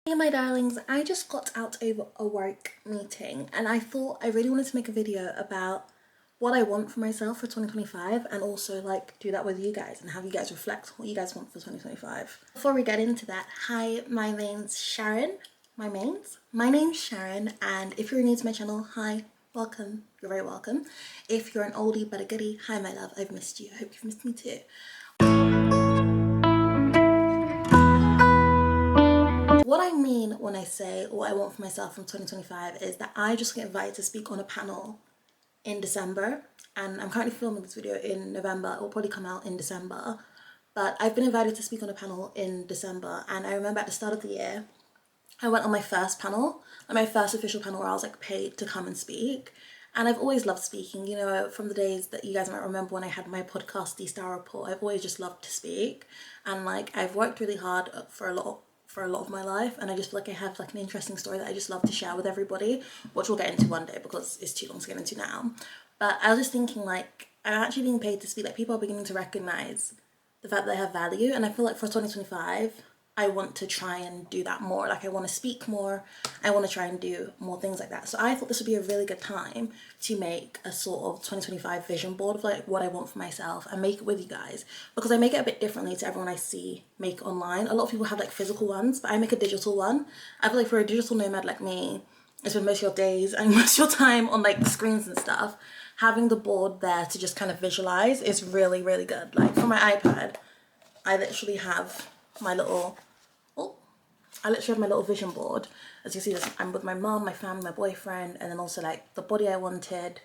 Hey my darlings, I just got out of a work meeting and I thought I really wanted to make a video about what I want for myself for 2025 and also like do that with you guys and have you guys reflect what you guys want for 2025. Before we get into that, hi, my name's Sharon. My name's Sharon, and if you're new to my channel, hi, welcome, you're very welcome. If you're an oldie but a goodie, hi my love, I've missed you, I hope you've missed me too. What I mean when I say what I want for myself from 2025 is that I just get invited to speak on a panel in December, and I'm currently filming this video in November. It will probably come out in December, but I've been invited to speak on a panel in December, and I remember at the start of the year I went on my first panel, like my first official panel where I was like paid to come and speak. And I've always loved speaking, you know, from the days that you guys might remember when I had my podcast, The Star Report. I've always just loved to speak, and like I've worked really hard for a lot of my life, and I just feel like I have like an interesting story that I just love to share with everybody, which we'll get into one day because it's too long to get into now. But I was just thinking, like, I'm actually being paid to speak. Like, people are beginning to recognize the fact that I have value, and I feel like for 2025 I want to try and do that more. Like, I want to speak more, I want to try and do more things like that. So I thought this would be a really good time to make a sort of 2025 vision board of like what I want for myself and make it with you guys, because I make it a bit differently to everyone I see make online. A lot of people have like physical ones, but I make a digital one. I feel like for a digital nomad like me, I spend most of your days and most of your time on like screens and stuff. Having the board there to just kind of visualize is really, really good. Like for my iPad, I literally have my little vision board. As you see, I'm with my mum, my family, my boyfriend, and then also like the body I wanted,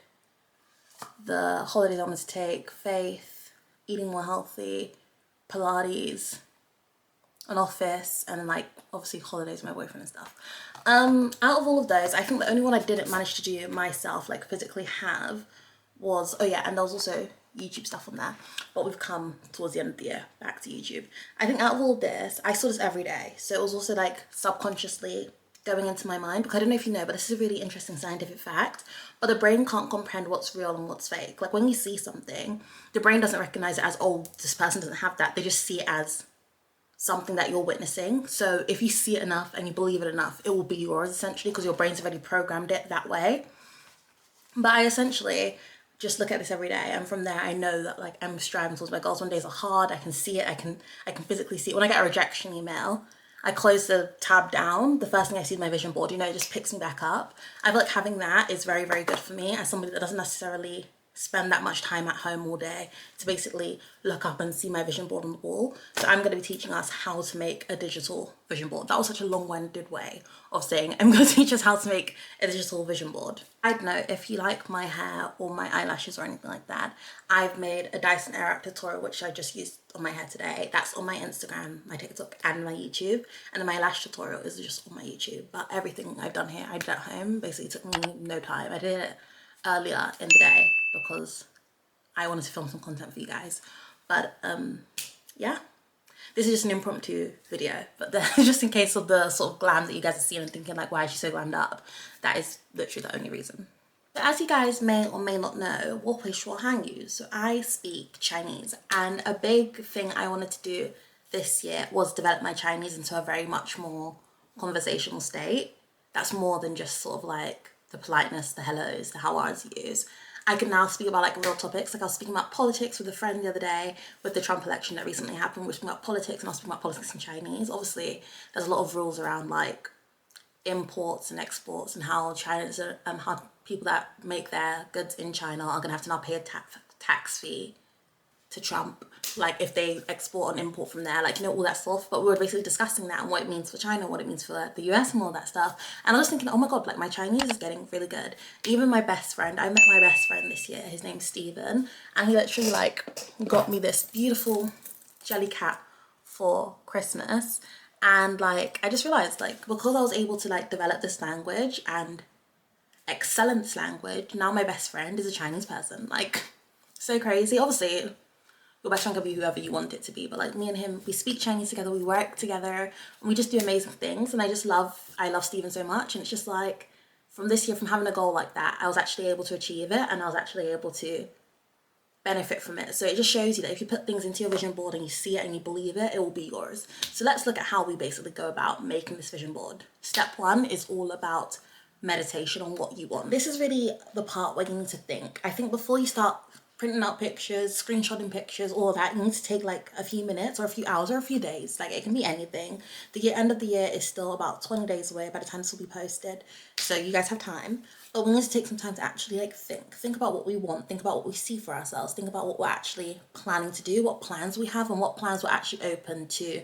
the holidays I wanted to take, faith, eating more healthy, Pilates, an office, and then like obviously holidays with my boyfriend and stuff. Out of all of those, I think the only one I didn't manage to do myself, like physically have, was, oh yeah, and there was also YouTube stuff on there, but we've come towards the end of the year back to YouTube. I think out of all of this, I saw this every day, so it was also like subconsciously going into my mind, because I don't know if you know, but this is a really interesting scientific fact, but the brain can't comprehend what's real and what's fake. Like when you see something, the brain doesn't recognize it as, oh, this person doesn't have that. They just see it as something that you're witnessing. So if you see it enough and you believe it enough, it will be yours essentially, because your brain's already programmed it that way. But I essentially just look at this every day, and from there I know that like I'm striving towards my goals. When days are hard, I can see it, I can physically see it. When I get a rejection email, I close the tab down, the first thing I see is my vision board, you know, it just picks me back up. I feel like having that is very, very good for me as somebody that doesn't necessarily spend that much time at home all day, to basically look up and see my vision board on the wall. So I'm going to be teaching us how to make a digital vision board. That was such a long-winded way of saying I'm going to teach us how to make a digital vision board. I'd know if you like my hair or my eyelashes or anything like that, I've made a Dyson Airwrap tutorial which I just used on my hair today. That's on my Instagram, my TikTok, and my YouTube. And then my lash tutorial is just on my YouTube. But everything I've done here, I did at home. Basically it took me no time. I did it earlier in the day because I wanted to film some content for you guys. But yeah, this is just an impromptu video, but just in case of the sort of glam that you guys are seeing and thinking like, why is she so glammed up? That is literally the only reason. So as you guys may or may not know, 我会说汉语. So I speak Chinese, and a big thing I wanted to do this year was develop my Chinese into a very much more conversational state. That's more than just sort of like the politeness, the hellos, the how are's yous. I can now speak about like real topics. Like I was speaking about politics with a friend the other day with the Trump election that recently happened. We were speaking about politics, and I was speaking about politics in Chinese. Obviously, there's a lot of rules around like imports and exports, and how China's how people that make their goods in China are gonna have to now pay a tax fee to Trump, like if they export and import from there, like, you know, all that stuff. But we were basically discussing that and what it means for China, what it means for the US and all that stuff. And I was thinking, oh my god, like my Chinese is getting really good. Even my best friend, I met my best friend this year, his name's Steven, and he literally like got me this beautiful jelly cat for Christmas. And like I just realized, like, because I was able to like develop this language and excel in this language, now my best friend is a Chinese person. Like, so crazy. Obviously your best friend can be whoever you want it to be, but like me and him, we speak Chinese together, we work together, and we just do amazing things. And I love Steven so much. And it's just like, from this year, from having a goal like that, I was actually able to achieve it, and I was actually able to benefit from it. So it just shows you that if you put things into your vision board and you see it and you believe it, it will be yours. So let's look at how we basically go about making this vision board. Step 1 is all about meditation on what you want. This is really the part where you need to think. I think before you start printing out pictures, screenshotting pictures, all of that, you need to take like a few minutes or a few hours or a few days. Like it can be anything. The end of the year is still about 20 days away by the time this will be posted. So you guys have time. But we need to take some time to actually like think about what we want, think about what we see for ourselves, think about what we're actually planning to do, what plans we have, and what plans we're actually open to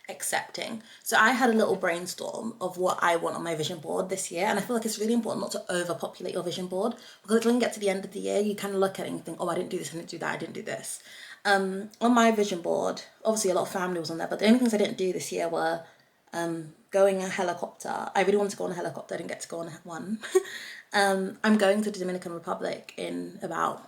accepting. So I had a little brainstorm of what I want on my vision board this year, and I feel like it's really important not to overpopulate your vision board, because when you get to the end of the year, you kind of look at it and think, oh, I didn't do this, I didn't do that, I didn't do this. On my vision board, obviously a lot of family was on there, but the only things I didn't do this year were going a helicopter. I really wanted to go on a helicopter, I didn't get to go on one. I'm going to the Dominican Republic in about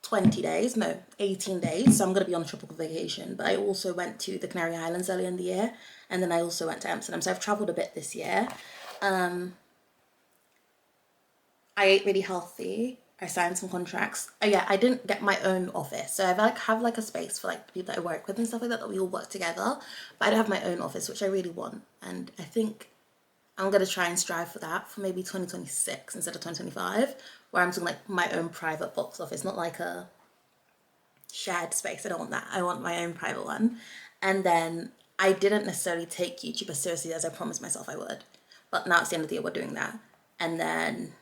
20 days, no, 18 days. So I'm going to be on a tropical vacation. But I also went to the Canary Islands earlier in the year. And then I also went to Amsterdam. So I've traveled a bit this year. I ate really healthy. I signed some contracts. Oh yeah, I didn't get my own office. So I have like a space for like the people that I work with and stuff like that, that we all work together. But I don't have my own office, which I really want. And I think I'm going to try and strive for that for maybe 2026 instead of 2025, where I'm doing like my own private box office, not like a shared space. I don't want that. I want my own private one. And then I didn't necessarily take YouTube as seriously as I promised myself I would. But now it's the end of the year, we're doing that. And then,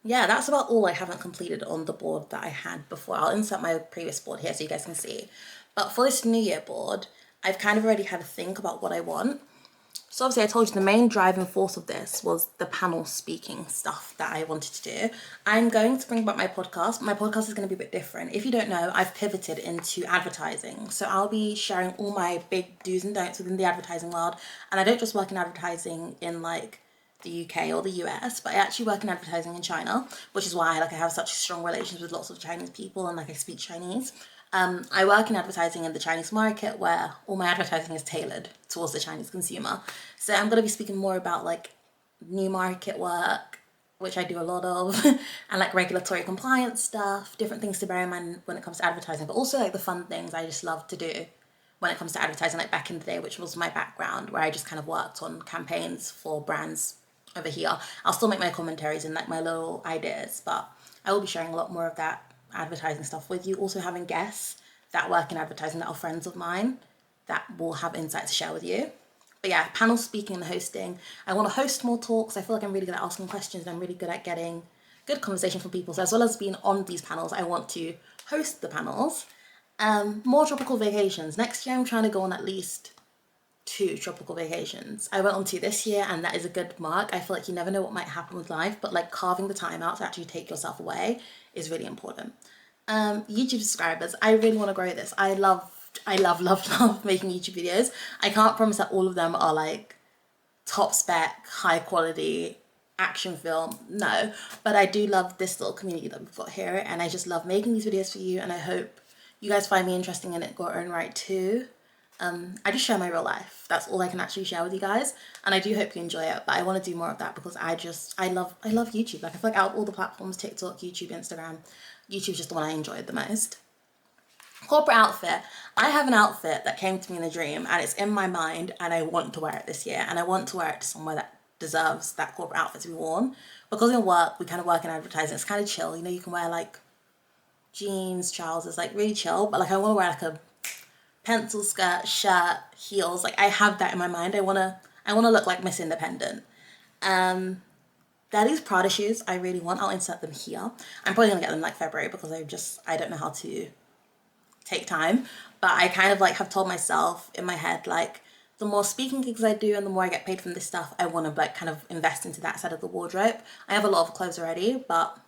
yeah, that's about all I haven't completed on the board that I had before. I'll insert my previous board here so you guys can see. But for this New Year board, I've kind of already had to think about what I want. So obviously I told you the main driving force of this was the panel speaking stuff that I wanted to do. I'm going to bring back my podcast. My podcast is going to be a bit different. If you don't know, I've pivoted into advertising. So I'll be sharing all my big do's and don'ts within the advertising world. And I don't just work in advertising in like the UK or the US, but I actually work in advertising in China, which is why like I have such strong relations with lots of Chinese people and like I speak Chinese. I work in advertising in the Chinese market where all my advertising is tailored towards the Chinese consumer. So I'm going to be speaking more about like new market work, which I do a lot of, and like regulatory compliance stuff, different things to bear in mind when it comes to advertising, but also like the fun things I just love to do when it comes to advertising, like back in the day, which was my background, where I just kind of worked on campaigns for brands over here. I'll still make my commentaries and like my little ideas, but I will be sharing a lot more of that advertising stuff with you. Also having guests that work in advertising that are friends of mine that will have insights to share with you. But yeah, panel speaking and hosting. I want to host more talks. I feel like I'm really good at asking questions and I'm really good at getting good conversation from people. So as well as being on these panels, I want to host the panels. More tropical vacations. Next year I'm trying to go on at least 2 tropical vacations. I went on 2 this year and that is a good mark. I feel like you never know what might happen with life, but like carving the time out to actually take yourself away is really important. YouTube subscribers, I really want to grow this. I love making YouTube videos. I can't promise that all of them are like top spec, high quality action film, no, but I do love this little community that we've got here, and I just love making these videos for you, and I hope you guys find me interesting in it your own right too. I just share my real life. That's all I can actually share with you guys, and I do hope you enjoy it. But I want to do more of that because I love YouTube. Like I feel like out of all the platforms, TikTok, YouTube, Instagram, YouTube's just the one I enjoyed the most. Corporate outfit. I have an outfit that came to me in a dream and it's in my mind and I want to wear it this year, and I want to wear it to somewhere that deserves that corporate outfit to be worn. Because in work, we kind of work in advertising, it's kind of chill. You know, you can wear like jeans, trousers, like really chill, but like I want to wear like a pencil skirt, shirt, heels. Like I have that in my mind. I want to look like Miss Independent. They're these Prada shoes I really want. I'll insert them here. I'm probably gonna get them like February because I don't know how to take time, but I kind of like have told myself in my head, like the more speaking gigs I do and the more I get paid from this stuff, I want to like kind of invest into that side of the wardrobe. I have a lot of clothes already, but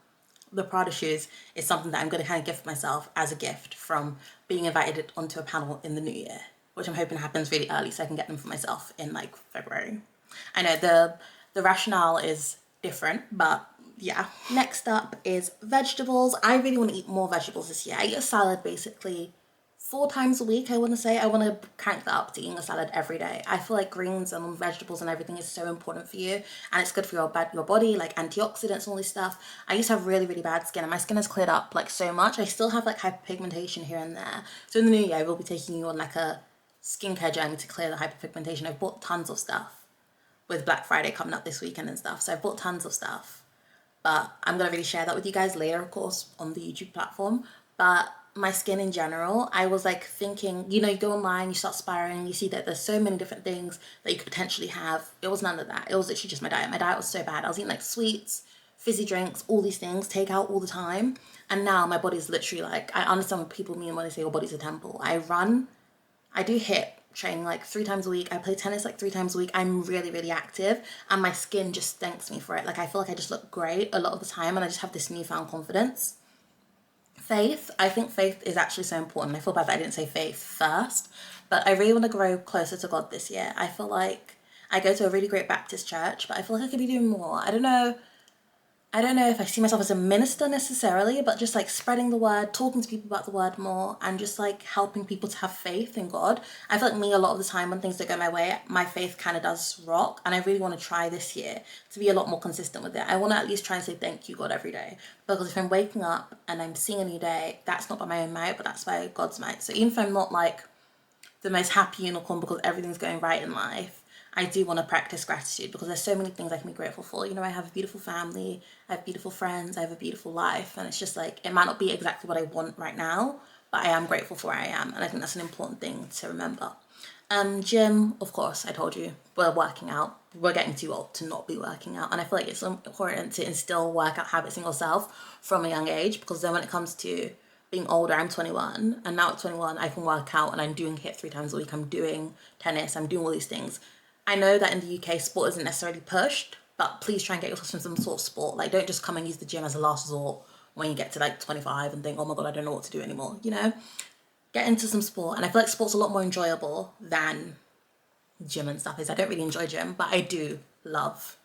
the Prada shoes is something that I'm going to kind of gift myself as a gift from being invited onto a panel in the new year, which I'm hoping happens really early so I can get them for myself in like February. I know the rationale is different, but yeah. Next up is vegetables. I really want to eat more vegetables this year. I eat a salad basically 4 times a week, I want to say. I want to crank that up to eating a salad every day. I feel like greens and vegetables and everything is so important for you, and it's good for your body, like antioxidants and all this stuff. I used to have really, really bad skin, and my skin has cleared up like so much. I still have like hyperpigmentation here and there. So in the new year, I will be taking you on like a skincare journey to clear the hyperpigmentation. I've bought tons of stuff with Black Friday coming up this weekend and stuff. So I've bought tons of stuff, but I'm going to really share that with you guys later, of course, on the YouTube platform. But my skin in general, I was like thinking, you know, you go online, you start spiraling, you see that there's so many different things that you could potentially have. It was none of that. It was literally just my diet. My diet was so bad. I was eating like sweets, fizzy drinks, all these things, takeout all the time. And now my body's literally like, I understand what people mean when they say your body's a temple. I do HIIT training like 3 times a week. I play tennis like 3 times a week. I'm really, really active, and my skin just thanks me for it. Like I feel like I just look great a lot of the time, and I just have this newfound confidence. Faith, I think faith is actually so important. I feel bad that I didn't say faith first, but I really want to grow closer to God this year. I feel like I go to a really great Baptist church, but I feel like I could be doing more. I don't know if I see myself as a minister necessarily, but just like spreading the word, talking to people about the word more, and just like helping people to have faith in God. I feel like me, a lot of the time when things don't go my way, my faith kind of does rock, and I really want to try this year to be a lot more consistent with it. I want to at least try and say thank you, God, every day, because if I'm waking up and I'm seeing a new day, that's not by my own might, but that's by God's might. So even if I'm not like the most happy unicorn because everything's going right in life, I do want to practice gratitude, because there's so many things I can be grateful for. You know, I have a beautiful family, I have beautiful friends, I have a beautiful life, and it's just like, it might not be exactly what I want right now, but I am grateful for where I am, and I think that's an important thing to remember. Gym, of course, I told you, we're working out. We're getting too old to not be working out, and I feel like it's important to instill workout habits in yourself from a young age, because then when it comes to being older, I'm 21, and now at 21, I can work out, and I'm doing HIIT 3 times a week, I'm doing tennis, I'm doing all these things. I know that in the UK, sport isn't necessarily pushed, but please try and get yourself in some sort of sport. Like, don't just come and use the gym as a last resort when you get to like 25 and think, oh my God, I don't know what to do anymore, you know? Get into some sport. And I feel like sport's a lot more enjoyable than gym and stuff is. I don't really enjoy gym, but I do love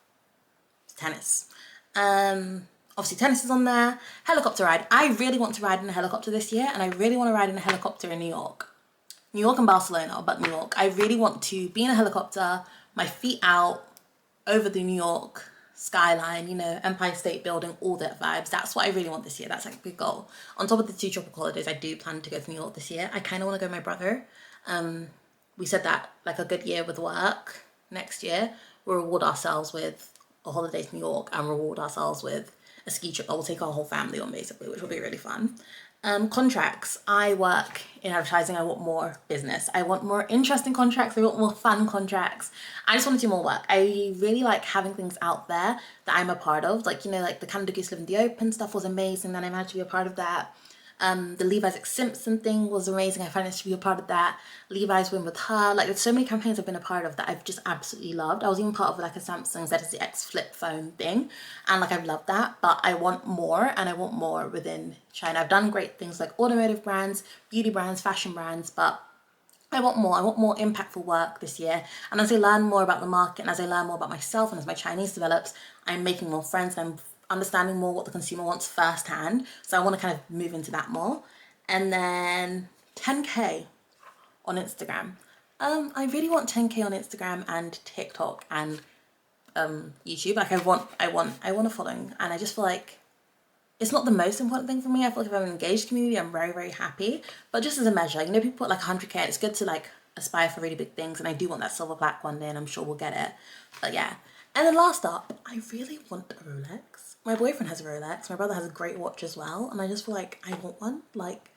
tennis. Obviously tennis is on there. Helicopter ride. I really want to ride in a helicopter this year, and I really want to ride in a helicopter in New York. New York and Barcelona, but New York. I really want to be in a helicopter, my feet out, over the New York skyline, you know, Empire State Building, all that vibes. That's what I really want this year. That's like a big goal. On top of the 2 tropical holidays, I do plan to go to New York this year. I kind of want to go with my brother. We said that like a good year with work next year, we'll reward ourselves with a holiday to New York and reward ourselves with a ski trip that will take our whole family on, basically, which will be really fun. Contracts. I work in advertising. I want more business. I want more interesting contracts. I want more fun contracts. I just want to do more work. I really like having things out there that I'm a part of. Like, you know, like the Canada Goose Live in the Open stuff was amazing. Then I managed to be a part of that. The Levi's X Simpson thing was amazing. I managed to be a part of that. Levi's Win with Her. Like, there's so many campaigns I've been a part of that I've just absolutely loved. I was even part of like a Samsung ZSX flip phone thing, and like I've loved that. But I want more, and I want more within China. I've done great things like automotive brands, beauty brands, fashion brands, but I want more. I want more impactful work this year. And as I learn more about the market, and as I learn more about myself, and as my Chinese develops, I'm making more friends, and I'm understanding more what the consumer wants firsthand. So I want to kind of move into that more. And then 10K on Instagram. I really want 10K on Instagram and TikTok and YouTube. Like I want a following, and I just feel like it's not the most important thing for me. I feel like if I'm an engaged community, I'm very, very happy. But just as a measure, you know, people put like 100K, and it's good to like aspire for really big things, and I do want that silver plaque one day, and I'm sure we'll get it. But yeah. And then last up, I really want a Rolex. My boyfriend has a Rolex. My brother has a great watch as well, and I just feel like I want one. Like,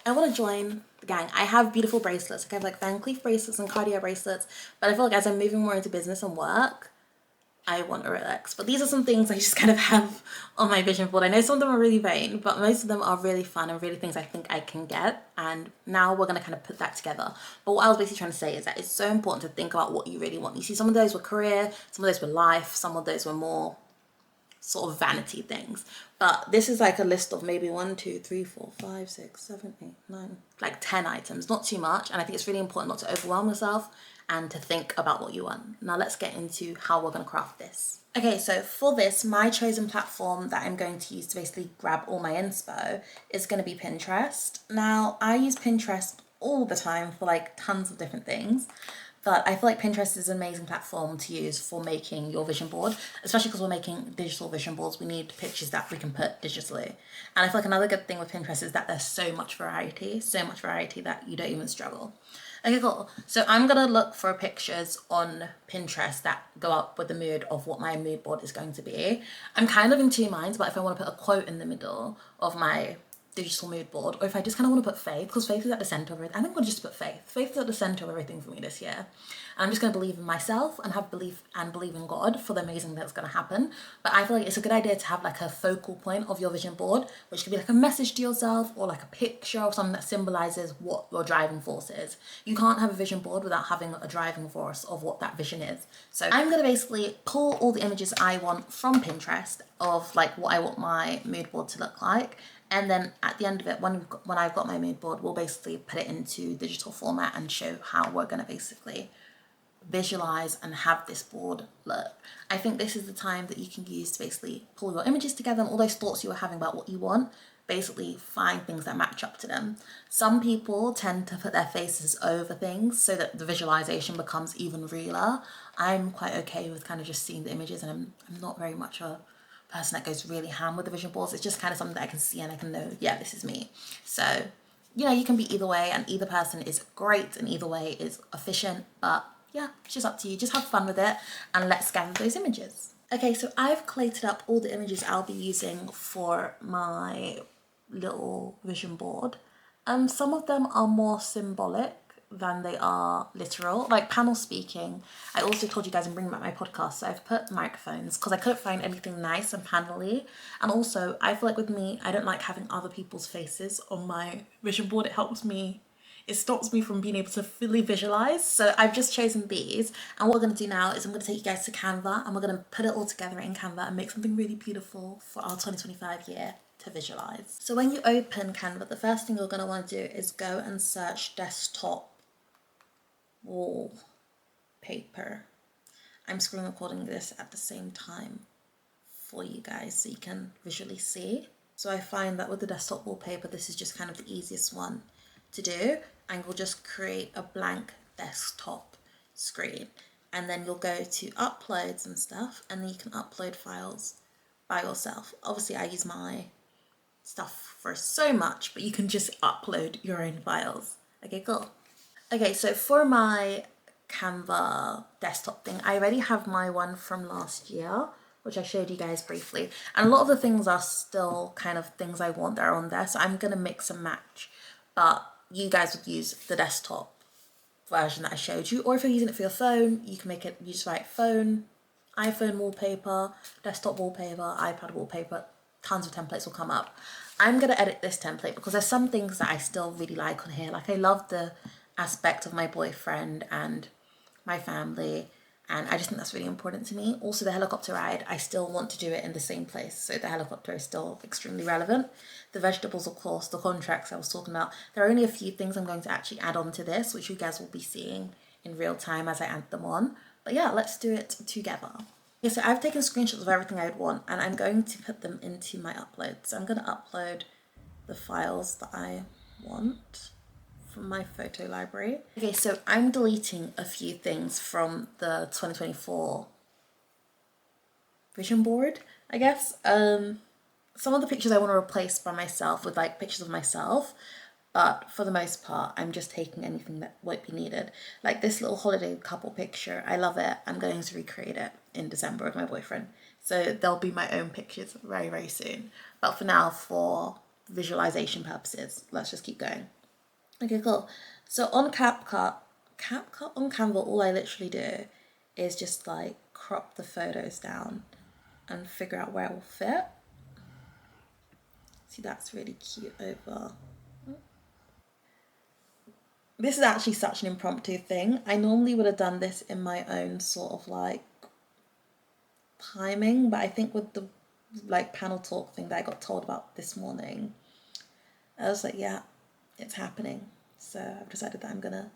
I want to join the gang. I have beautiful bracelets. Like I have like Van Cleef bracelets and Cartier bracelets, but I feel like as I'm moving more into business and work, I want a Rolex. But these are some things I just kind of have on my vision board. I know some of them are really vain, but most of them are really fun and really things I think I can get. And now we're going to kind of put that together. But what I was basically trying to say is that it's so important to think about what you really want. You see, some of those were career, some of those were life, some of those were more sort of vanity things. But this is like a list of maybe 1, 2, 3, 4, 5, 6, 7, 8, 9, like 10 items, not too much. And I think it's really important not to overwhelm yourself and to think about what you want. Now let's get into how we're going to craft this. Okay, so for this, my chosen platform that I'm going to use to basically grab all my inspo is going to be Pinterest. Now, I use Pinterest all the time for like tons of different things, but I feel like Pinterest is an amazing platform to use for making your vision board, especially because we're making digital vision boards. We need pictures that we can put digitally. And I feel like another good thing with Pinterest is that there's so much variety that you don't even struggle. Okay, cool. So I'm gonna look for pictures on Pinterest that go up with the mood of what my mood board is going to be. I'm kind of in two minds, but if I want to put a quote in the middle of my digital mood board, or if I just kind of want to put faith, because faith is at the center of it. I think I'll just put faith. Faith is at the center of everything for me this year. And I'm just going to believe in myself and have belief and believe in God for the amazing that's going to happen. But I feel like it's a good idea to have like a focal point of your vision board, which could be like a message to yourself or like a picture of something that symbolizes what your driving force is. You can't have a vision board without having a driving force of what that vision is. So I'm going to basically pull all the images I want from Pinterest of like what I want my mood board to look like. And then at the end of it, when I've got my mood board, we'll basically put it into digital format and show how we're going to basically visualize and have this board look. I think this is the time that you can use to basically pull your images together and all those thoughts you were having about what you want, basically find things that match up to them. Some people tend to put their faces over things so that the visualization becomes even realer. I'm quite okay with kind of just seeing the images, and I'm not very much a person that goes really ham with the vision boards. It's just kind of something that I can see and I can know, yeah, this is me. So, you know, you can be either way, and either person is great and either way is efficient, but yeah, it's just up to you. Just have fun with it and let's gather those images. Okay, so I've collated up all the images I'll be using for my little vision board. Some of them are more symbolic than they are literal, like panel speaking. I also told you guys I'm bringing back my podcast, so I've put microphones because I couldn't find anything nice and panel-y. And also I feel like with me, I don't like having other people's faces on my vision board. It stops me from being able to fully visualize. So I've just chosen these, and what we're going to do now is I'm going to take you guys to Canva and we're going to put it all together in Canva and make something really beautiful for our 2025 year to visualize. So when you open Canva, the first thing you're going to want to do is go and search desktop wallpaper. I'm screen recording this at the same time for you guys so you can visually see. So I find that with the desktop wallpaper, this is just kind of the easiest one to do, and we'll just create a blank desktop screen, and then you'll go to uploads and stuff, and then you can upload files by yourself. Obviously I use my stuff for so much, but you can just upload your own files. Okay, cool. Okay, so for my Canva desktop thing, I already have my one from last year, which I showed you guys briefly. And a lot of the things are still kind of things I want that are on there, so I'm gonna mix and match. But you guys would use the desktop version that I showed you, or if you're using it for your phone, you can make it, you just write phone, iPhone wallpaper, desktop wallpaper, iPad wallpaper, tons of templates will come up. I'm gonna edit this template because there's some things that I still really like on here. Like I love the aspect of my boyfriend and my family, and I just think that's really important to me. Also the helicopter ride, I still want to do it in the same place, so the helicopter is still extremely relevant. The vegetables, of course, the contracts I was talking about, there are only a few things I'm going to actually add on to this, which you guys will be seeing in real time as I add them on. But yeah, let's do it together. Okay, so I've taken screenshots of everything I would want, and I'm going to put them into my upload. So I'm going to upload the files that I want from my photo library. Okay, so I'm deleting a few things from the 2024 vision board, I guess. Some of the pictures I want to replace by myself with like pictures of myself, but for the most part, I'm just taking anything that won't be needed. Like this little holiday couple picture, I love it. I'm going to recreate it in December with my boyfriend. So there'll be my own pictures very, very soon. But for now, for visualization purposes, let's just keep going. Okay, cool. So on CapCut on Canva, all I literally do is just like crop the photos down and figure out where it will fit. See, that's really cute over. This is actually such an impromptu thing. I normally would have done this in my own sort of like timing, but I think with the like panel talk thing that I got told about this morning, I was like, yeah, it's happening. So I've decided that I'm gonna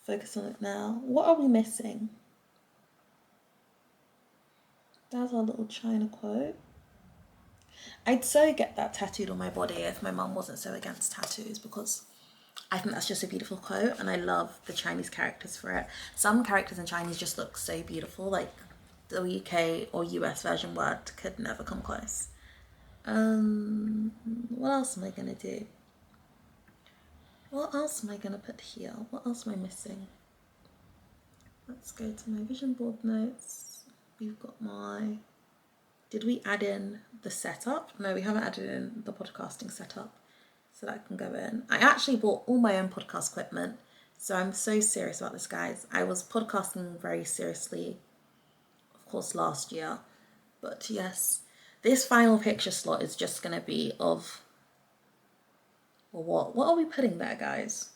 focus on it now. What are we missing? That's our little China quote. I'd so get that tattooed on my body if my mum wasn't so against tattoos, because I think that's just a beautiful quote, and I love the Chinese characters for it. Some characters in Chinese just look so beautiful, like the UK or US version word could never come close. What else am I gonna do? What else am I gonna put here? What else am I missing? Let's go to my vision board notes. We've got my... Did we add in the setup? No, we haven't added in the podcasting setup, so that can go in. I actually bought all my own podcast equipment, so I'm so serious about this, guys. I was podcasting very seriously, of course, last year, but yes, this final picture slot is just going to be of... Well, what are we putting there, guys?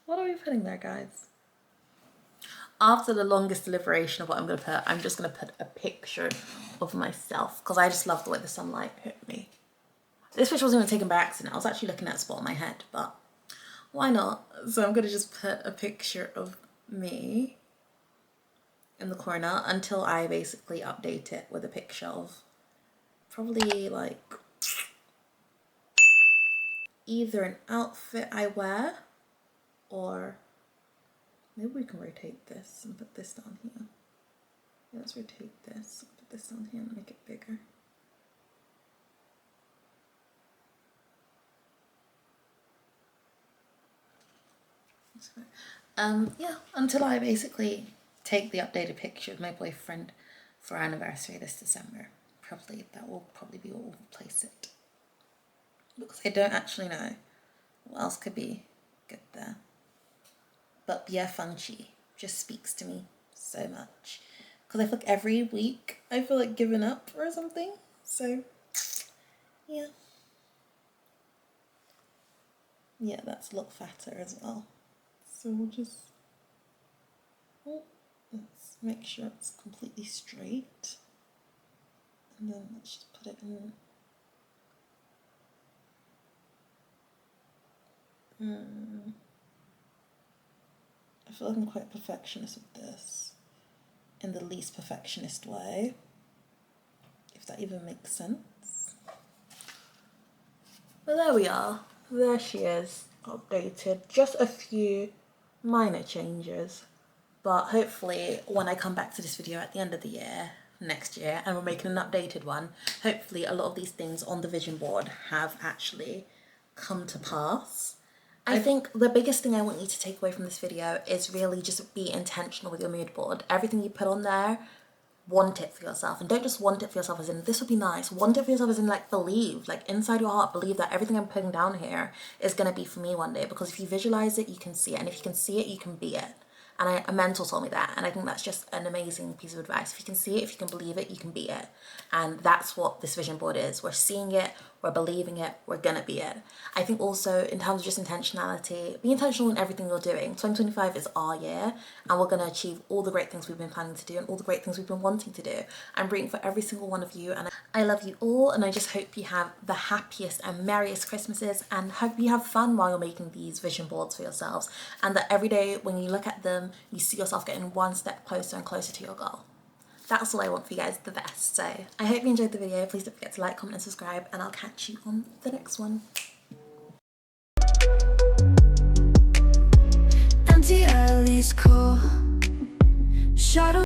What are we putting there, guys? After the longest deliberation of what I'm going to put, I'm just going to put a picture of myself, because I just love the way the sunlight hit me. This picture wasn't even taken by accident. I was actually looking at a spot on my head, but why not? So I'm going to just put a picture of me in the corner until I basically update it with a picture of probably like either an outfit I wear, or maybe we can rotate this and put this down here. Yeah, let's rotate this, put this down here and make it bigger. Yeah, until I basically take the updated picture of my boyfriend for our anniversary this December. That will probably be where we'll place it, because I don't actually know what else could be good there. But Bia Funchi just speaks to me so much, because I feel like every week I feel like giving up or something. So yeah, that's a lot fatter as well. So we'll just, let's make sure it's completely straight, and then let's just put it in. I feel like I'm quite perfectionist with this, in the least perfectionist way, if that even makes sense. But there we are. There she is, updated. Just a few minor changes, but hopefully when I come back to this video at the end of the year, next year, and we're making an updated one, hopefully a lot of these things on the vision board have actually come to pass. I think the biggest thing I want you to take away from this video is really just be intentional with your mood board. Everything you put on there, want it for yourself, and don't just want it for yourself as in this would be nice. Want it for yourself as in like believe, like inside your heart, believe that everything I'm putting down here is going to be for me one day, because if you visualize it, you can see it, and if you can see it, you can be it. And a mentor told me that, and I think that's just an amazing piece of advice. If you can see it, if you can believe it, you can be it. And that's what this vision board is. We're seeing it, we're believing it, we're gonna be it. I think also in terms of just intentionality, be intentional in everything you're doing. 2025 is our year, and we're gonna achieve all the great things we've been planning to do and all the great things we've been wanting to do. I'm rooting for every single one of you, and I love you all, and I just hope you have the happiest and merriest Christmases, and hope you have fun while you're making these vision boards for yourselves, and that every day when you look at them, you see yourself getting one step closer and closer to your goal. That's all I want for you guys, the best. So I hope you enjoyed the video. Please don't forget to like, comment and subscribe, and I'll catch you on the next one. Empty alleys, cool shadow.